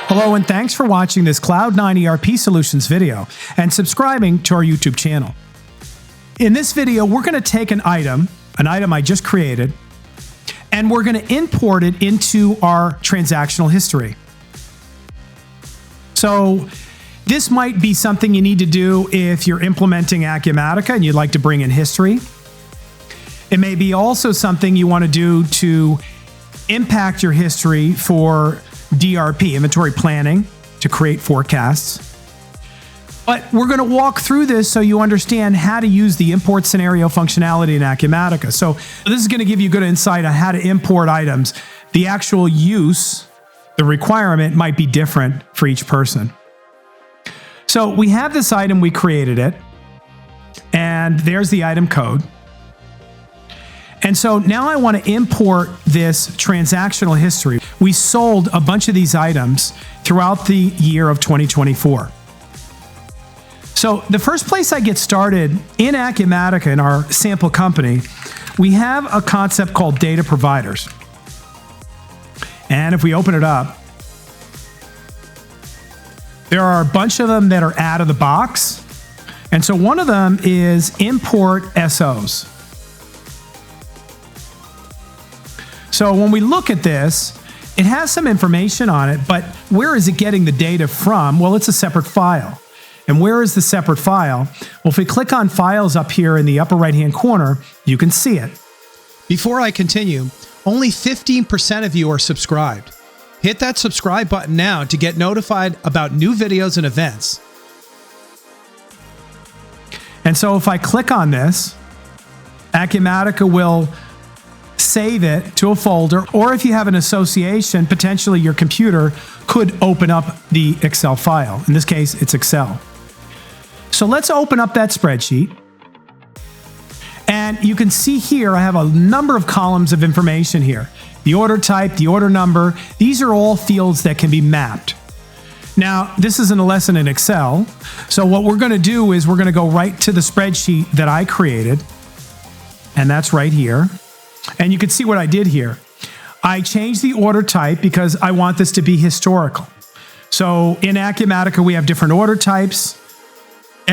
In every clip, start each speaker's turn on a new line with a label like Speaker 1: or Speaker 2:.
Speaker 1: Hello and thanks for watching this Cloud9 ERP Solutions video and subscribing to our YouTube channel. In this video, we're going to take an item I just created, and we're going to import it into our transactional history. So this might be something you need to do if you're implementing Acumatica and you'd like to bring in history. It may be also something you want to do to impact your history for DRP, inventory planning, to create forecasts. But we're going to walk through this so you understand how to use the import scenario functionality in Acumatica. So this is going to give you good insight on how to import items. The actual use, the requirement might be different for each person. So we have this item, we created it, and there's the item code. And so now I want to import this transactional history. We sold a bunch of these items throughout the year of 2024. So the first place I get started in Acumatica, in our sample company, we have a concept called data providers. And if we open it up, there are a bunch of them that are out of the box. And so one of them is import SOs. So when we look at this, it has some information on it, but where is it getting the data from? Well, it's a separate file. And where is the separate file? Well, if we click on Files up here in the upper right-hand corner, you can see it. Before I continue, only 15% of you are subscribed. Hit that subscribe button now to get notified about new videos and events. And so if I click on this, Acumatica will save it to a folder, or if you have an association, potentially your computer could open up the Excel file. In this case, it's Excel. So let's open up that spreadsheet. And you can see here, I have a number of columns of information here. The order type, the order number, these are all fields that can be mapped. Now, this isn't a lesson in Excel. So what we're going to do is we're going to go right to the spreadsheet that I created. And that's right here. And you can see what I did here. I changed the order type because I want this to be historical. So in Acumatica, we have different order types.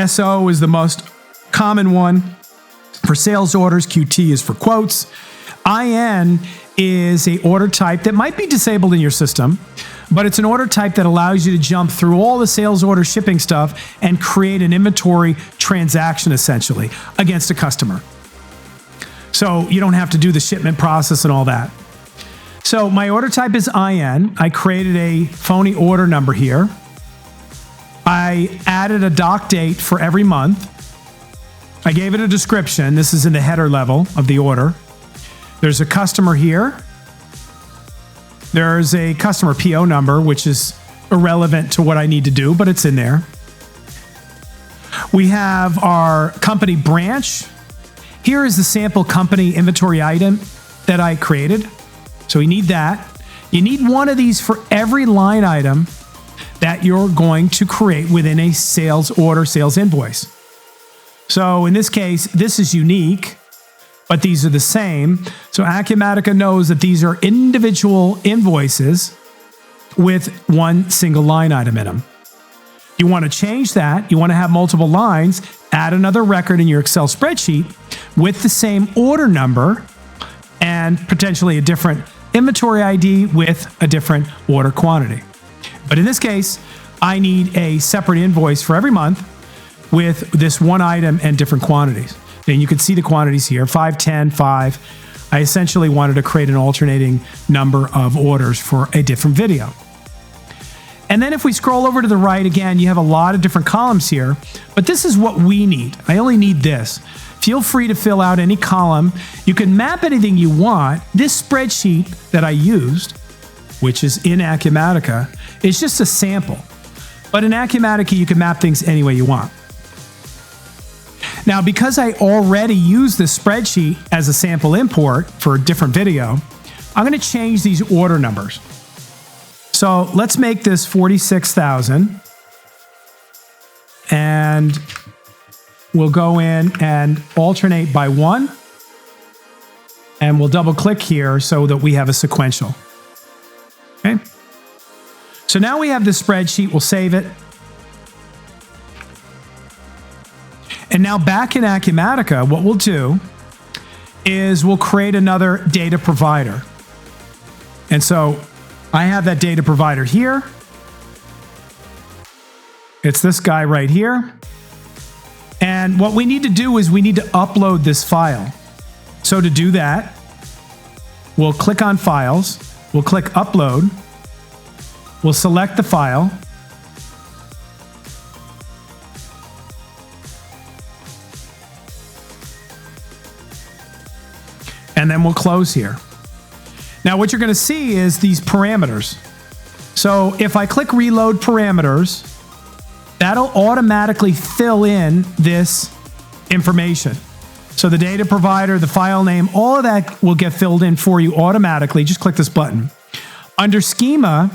Speaker 1: SO is the most common one for sales orders. QT is for quotes. IN is a order type that might be disabled in your system, but it's an order type that allows you to jump through all the sales order shipping stuff and create an inventory transaction essentially against a customer. So you don't have to do the shipment process and all that. So my order type is IN. I created a phony order number here. I added a doc date for every month. I gave it a description. This is in the header level of the order. There's a customer here. There's a customer PO number, which is irrelevant to what I need to do, but it's in there. We have our company branch. Here is the sample company inventory item that I created. So we need that. You need one of these for every line item that you're going to create within a sales order, sales invoice. So in this case, this is unique, but these are the same. So Acumatica knows that these are individual invoices with one single line item in them. You want to change that. You want to have multiple lines. Add another record in your Excel spreadsheet with the same order number and potentially a different inventory ID with a different order quantity. But in this case, I need a separate invoice for every month with this one item and different quantities. And you can see the quantities here, 5, 10, 5. I essentially wanted to create an alternating number of orders for a different video. And then if we scroll over to the right again, you have a lot of different columns here, but this is what we need. I only need this. Feel free to fill out any column. You can map anything you want. This spreadsheet that I used, which is in Acumatica, is just a sample. But in Acumatica, you can map things any way you want. Now, because I already used this spreadsheet as a sample import for a different video, I'm going to change these order numbers. So let's make this 46,000. And we'll go in and alternate by 1. And we'll double click here so that we have a sequential. So now we have this spreadsheet. We'll save it. And now back in Acumatica, what we'll do is we'll create another data provider. And so I have that data provider here. It's this guy right here. And what we need to do is we need to upload this file. So to do that, we'll click on Files. We'll click Upload. We'll select the file. And then we'll close here. Now what you're going to see is these parameters. So if I click Reload Parameters, that'll automatically fill in this information. So the data provider, the file name, all of that will get filled in for you automatically. Just click this button. Under Schema,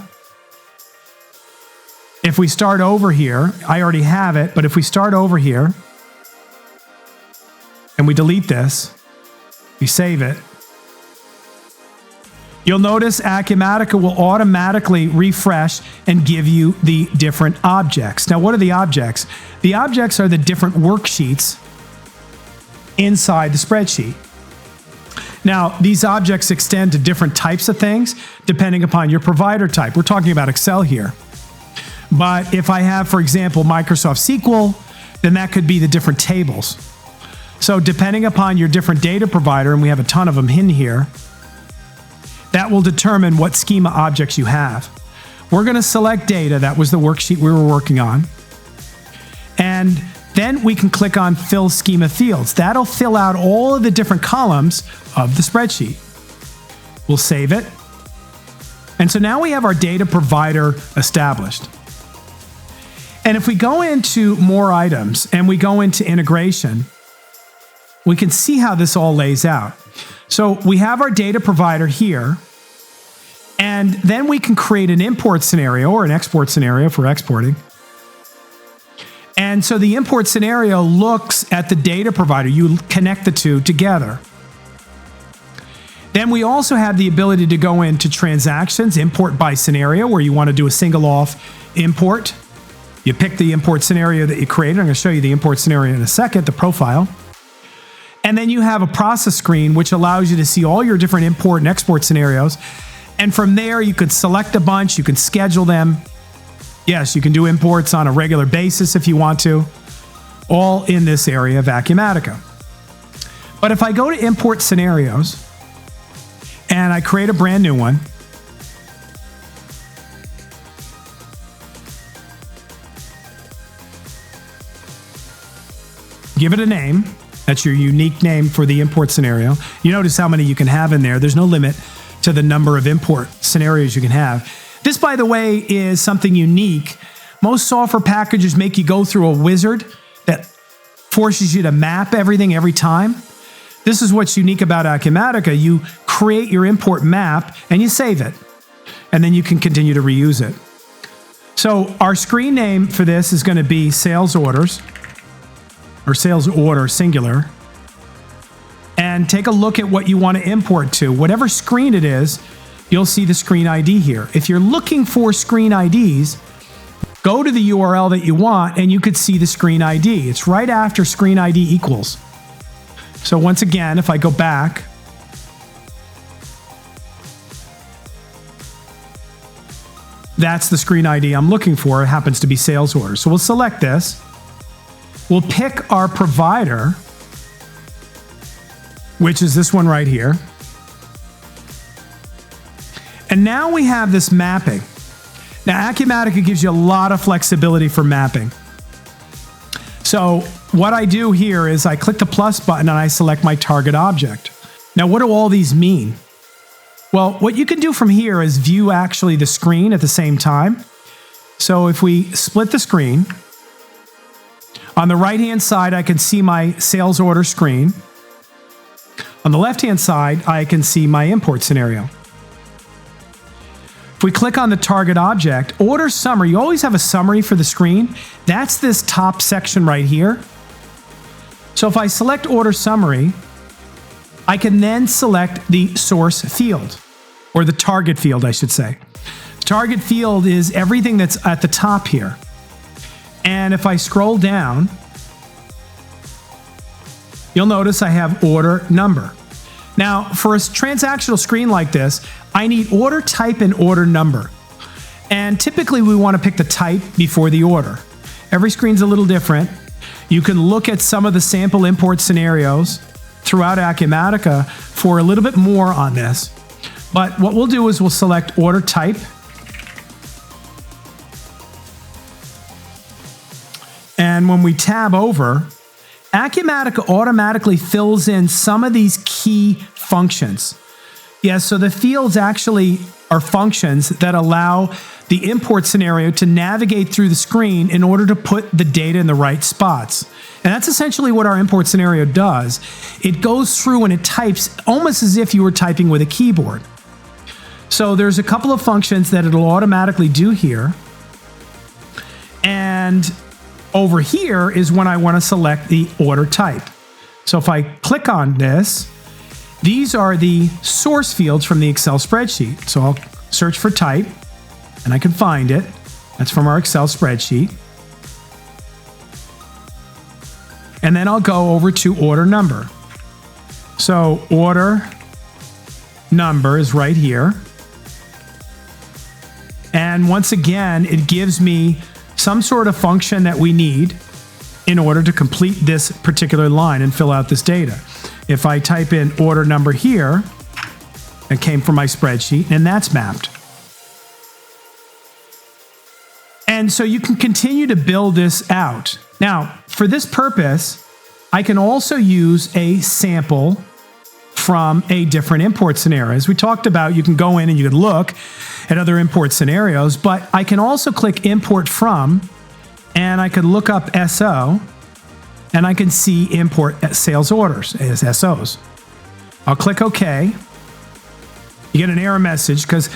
Speaker 1: if we start over here, I already have it, but if we start over here and we delete this, we save it, you'll notice Acumatica will automatically refresh and give you the different objects. Now, what are the objects? The objects are the different worksheets inside the spreadsheet. Now, these objects extend to different types of things depending upon your provider type. We're talking about Excel here. But if I have, for example, Microsoft SQL, then that could be the different tables. So depending upon your different data provider, and we have a ton of them in here, that will determine what schema objects you have. We're going to select data. That was the worksheet we were working on. And then we can click on Fill Schema Fields. That'll fill out all of the different columns of the spreadsheet. We'll save it. And so now we have our data provider established. And if we go into more items and we go into integration, we can see how this all lays out. So we have our data provider here, and then we can create an import scenario or an export scenario for exporting. And so the import scenario looks at the data provider. You connect the two together. Then we also have the ability to go into transactions, import by scenario, where you want to do a single off import. You pick the import scenario that you created. I'm going to show you the import scenario in a second, the profile. And then you have a process screen, which allows you to see all your different import and export scenarios. And from there, you could select a bunch, you can schedule them. Yes, you can do imports on a regular basis if you want to, all in this area of Acumatica. But if I go to import scenarios and I create a brand new one, give it a name. That's your unique name for the import scenario. You notice how many you can have in there. There's no limit to the number of import scenarios you can have. This, by the way, is something unique. Most software packages make you go through a wizard that forces you to map everything every time. This is what's unique about Acumatica. You create your import map and you save it, and then you can continue to reuse it. So our screen name for this is going to be sales orders, or sales order singular, and take a look at what you want to import to. Whatever screen it is, you'll see the screen ID here. If you're looking for screen IDs, go to the URL that you want and you could see the screen ID. It's right after screen ID equals. So once again, if I go back, that's the screen ID I'm looking for. It happens to be sales order. So we'll select this. We'll pick our provider, which is this one right here. And now we have this mapping. Now, Acumatica gives you a lot of flexibility for mapping. So what I do here is I click the plus button and I select my target object. Now, what do all these mean? Well, what you can do from here is view actually the screen at the same time. So if we split the screen, on the right-hand side, I can see my sales order screen. On the left-hand side, I can see my import scenario. If we click on the target object, order summary, you always have a summary for the screen. That's this top section right here. So if I select order summary, I can then select the source field, or the target field, I should say. Target field is everything that's at the top here. And if I scroll down, you'll notice I have order number. Now, for a transactional screen like this, I need order type and order number. And typically we want to pick the type before the order. Every screen's a little different. You can look at some of the sample import scenarios throughout Acumatica for a little bit more on this. But what we'll do is we'll select order type. And when we tab over, Acumatica automatically fills in some of these key functions. Yeah, so the fields actually are functions that allow the import scenario to navigate through the screen in order to put the data in the right spots. And that's essentially what our import scenario does. It goes through and it types almost as if you were typing with a keyboard. So there's a couple of functions that it'll automatically do here. And over here is when I want to select the order type. So if I click on this, these are the source fields from the Excel spreadsheet. So I'll search for type, and I can find it. That's from our Excel spreadsheet. And then I'll go over to order number. So order number is right here. And once again, it gives me some sort of function that we need in order to complete this particular line and fill out this data. If I type in order number here, it came from my spreadsheet, and that's mapped. And so you can continue to build this out. Now, for this purpose, I can also use a sample from a different import scenario. As we talked about, you can go in and you can look at other import scenarios, but I can also click import from, and I can look up SO, and I can see import sales orders as SOs. I'll click OK. You get an error message because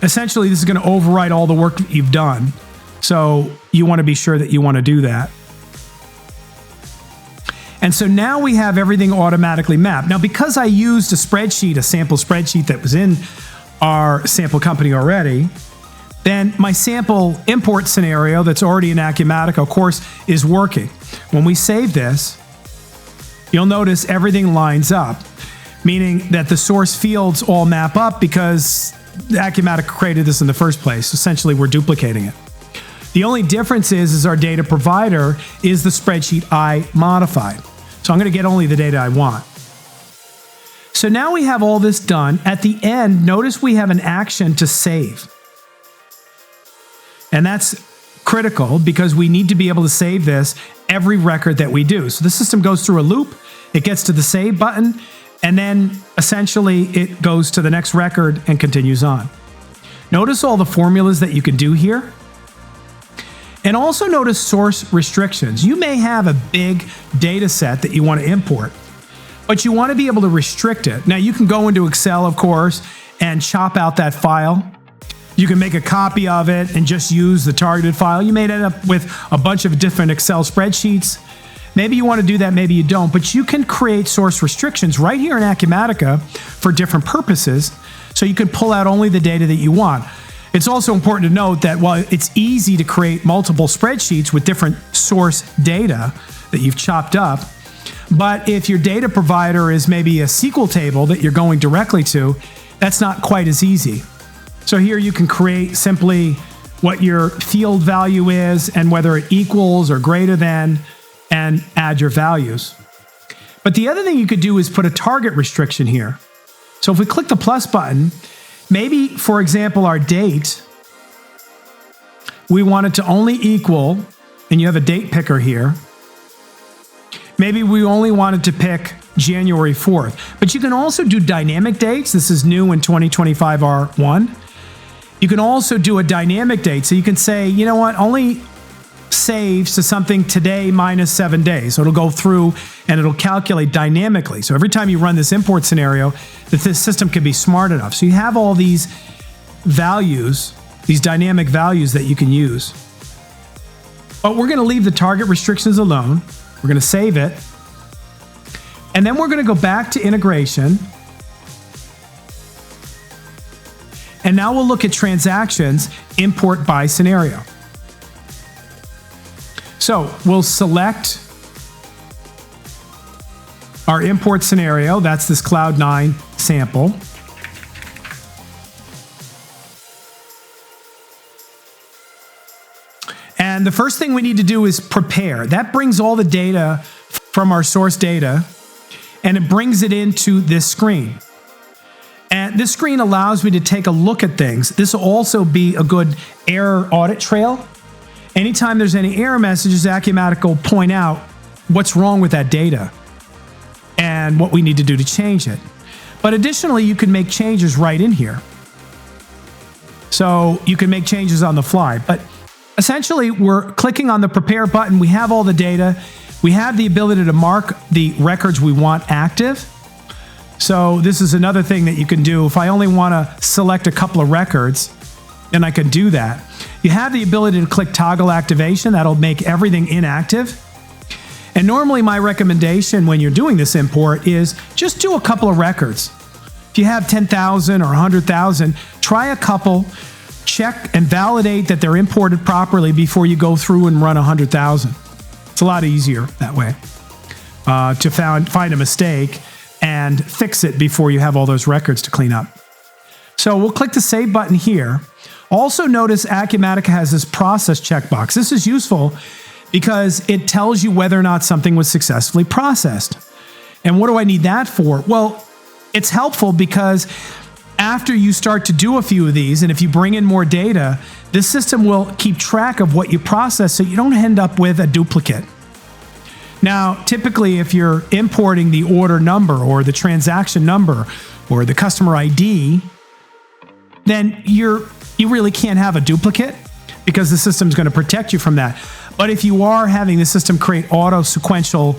Speaker 1: essentially this is going to overwrite all the work that you've done. So you want to be sure that you want to do that. And so now we have everything automatically mapped. Now, because I used a spreadsheet, a sample spreadsheet that was in our sample company already, then my sample import scenario that's already in Acumatica, of course, is working. When we save this, you'll notice everything lines up, meaning that the source fields all map up because Acumatica created this in the first place. Essentially, we're duplicating it. The only difference is our data provider is the spreadsheet I modified. So I'm going to get only the data I want. So now we have all this done. At the end, notice we have an action to save. And that's critical because we need to be able to save this every record that we do. So the system goes through a loop, it gets to the save button, and then essentially it goes to the next record and continues on. Notice all the formulas that you can do here. And also notice source restrictions. You may have a big data set that you want to import, but you want to be able to restrict it. Now you can go into Excel, of course, and chop out that file. You can make a copy of it and just use the targeted file. You may end up with a bunch of different Excel spreadsheets. Maybe you want to do that, maybe you don't, but you can create source restrictions right here in Acumatica for different purposes, so you can pull out only the data that you want. It's also important to note that while it's easy to create multiple spreadsheets with different source data that you've chopped up, but if your data provider is maybe a SQL table that you're going directly to, that's not quite as easy. So here you can create simply what your field value is and whether it equals or greater than, and add your values. But the other thing you could do is put a target restriction here. So if we click the plus button, maybe, for example, our date, we want it to only equal, and you have a date picker here. Maybe we only wanted to pick January 4th. But you can also do dynamic dates. This is new in 2025 R1. You can also do a dynamic date. So you can say, you know what, only saves to something today minus 7 days. So it'll go through and it'll calculate dynamically. So every time you run this import scenario, that this system can be smart enough. So you have all these values, these dynamic values that you can use. But we're going to leave the target restrictions alone. We're going to save it. And then we're going to go back to integration. And now we'll look at transactions, import by scenario. So we'll select our import scenario. That's this Cloud9 sample. And the first thing we need to do is prepare. That brings all the data from our source data, and it brings it into this screen. And this screen allows me to take a look at things. This will also be a good error audit trail. Anytime there's any error messages, Acumatica will point out what's wrong with that data and what we need to do to change it. But additionally, you can make changes right in here. So you can make changes on the fly. But essentially, we're clicking on the prepare button. We have all the data. We have the ability to mark the records we want active. So this is another thing that you can do. If I only want to select a couple of records, then I can do that. You have the ability to click toggle activation. That'll make everything inactive. And normally my recommendation when you're doing this import is just do a couple of records. If you have 10,000 or 100,000, try a couple, check and validate that they're imported properly before you go through and run 100,000. It's a lot easier that way to find a mistake and fix it before you have all those records to clean up. So we'll click the Save button here. Also notice Acumatica has this process checkbox. This is useful because it tells you whether or not something was successfully processed. And what do I need that for? Well, it's helpful because after you start to do a few of these, and if you bring in more data, this system will keep track of what you process so you don't end up with a duplicate. Now, typically, if you're importing the order number or the transaction number or the customer ID, then you really can't have a duplicate because the system's going to protect you from that. But if you are having the system create auto sequential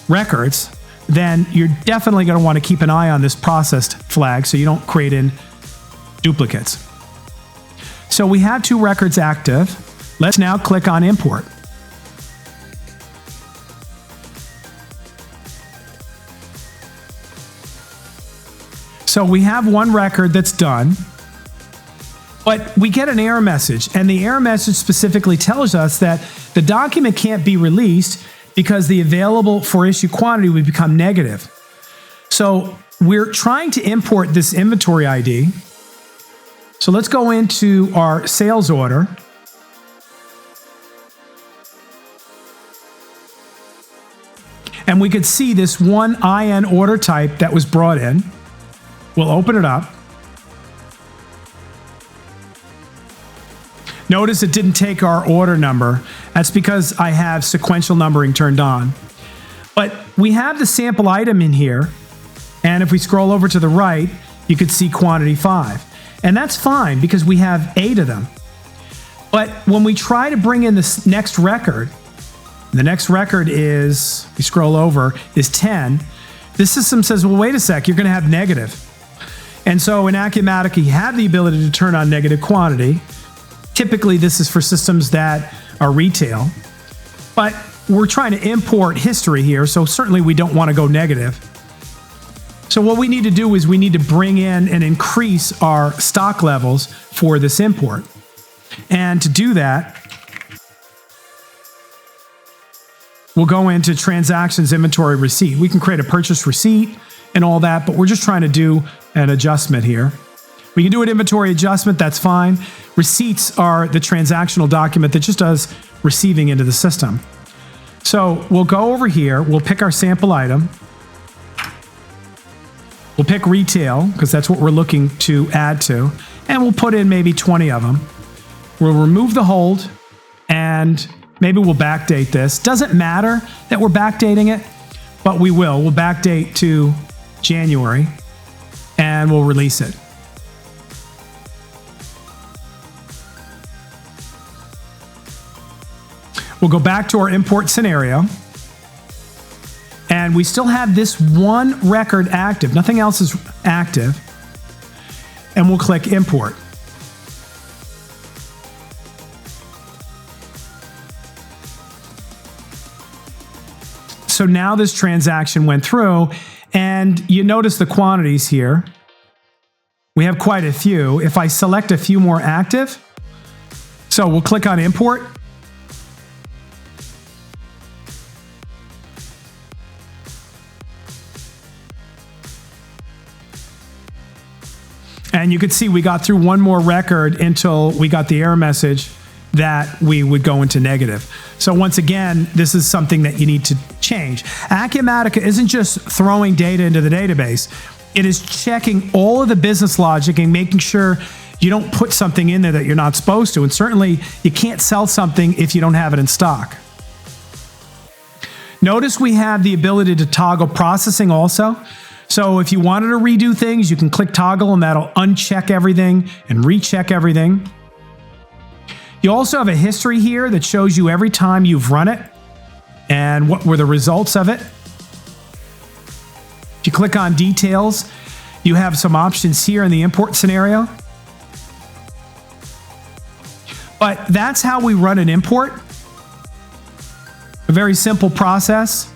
Speaker 1: records, then you're definitely going to want to keep an eye on this processed flag so you don't create in duplicates. So we have 2 records active. Let's now click on import. So we have 1 record that's done, but we get an error message, and the error message specifically tells us that the document can't be released because the available for issue quantity would become negative. So we're trying to import this inventory ID. So let's go into our sales order. And we could see this one IN order type that was brought in. We'll open it up. Notice it didn't take our order number. That's because I have sequential numbering turned on. But we have the sample item in here. And if we scroll over to the right, you could see quantity 5. And that's fine because we have 8 of them. But when we try to bring in this next record, the next record is, we scroll over, is 10. This system says, well, wait a sec, you're going to have negative. And so in Acumatica, you have the ability to turn on negative quantity. Typically, this is for systems that are retail. But we're trying to import history here, so certainly we don't want to go negative. So what we need to do is we need to bring in and increase our stock levels for this import. And to do that, we'll go into transactions, inventory, receipt. We can create a purchase receipt and all that, but we're just trying to do an adjustment here. We can do an inventory adjustment, that's fine. Receipts are the transactional document that just does receiving into the system. So we'll go over here, we'll pick our sample item. We'll pick retail, because that's what we're looking to add to, and we'll put in maybe 20 of them. We'll remove the hold, and maybe we'll backdate this. Doesn't matter that we're backdating it, but we will. We'll backdate to January, and we'll release it. We'll go back to our import scenario, and we still have this 1 record active. Nothing else is active, and we'll click import. So now this transaction went through, and you notice the quantities here. We have quite a few. If I select a few more active, so we'll click on import. And you could see we got through one more record until we got the error message that we would go into negative. So once again, this is something that you need to change. Acumatica isn't just throwing data into the database. It is checking all of the business logic and making sure you don't put something in there that you're not supposed to. And certainly you can't sell something if you don't have it in stock. Notice we have the ability to toggle processing also. So if you wanted to redo things, you can click toggle and that'll uncheck everything and recheck everything. You also have a history here that shows you every time you've run it and what were the results of it. If you click on details, you have some options here in the import scenario. But that's how we run an import. A very simple process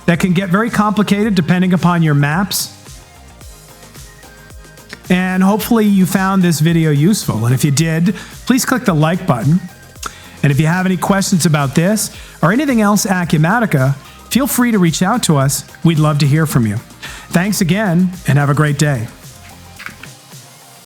Speaker 1: that can get very complicated depending upon your maps. And hopefully you found this video useful. And if you did, please click the like button. And if you have any questions about this or anything else Acumatica, feel free to reach out to us. We'd love to hear from you. Thanks again and have a great day.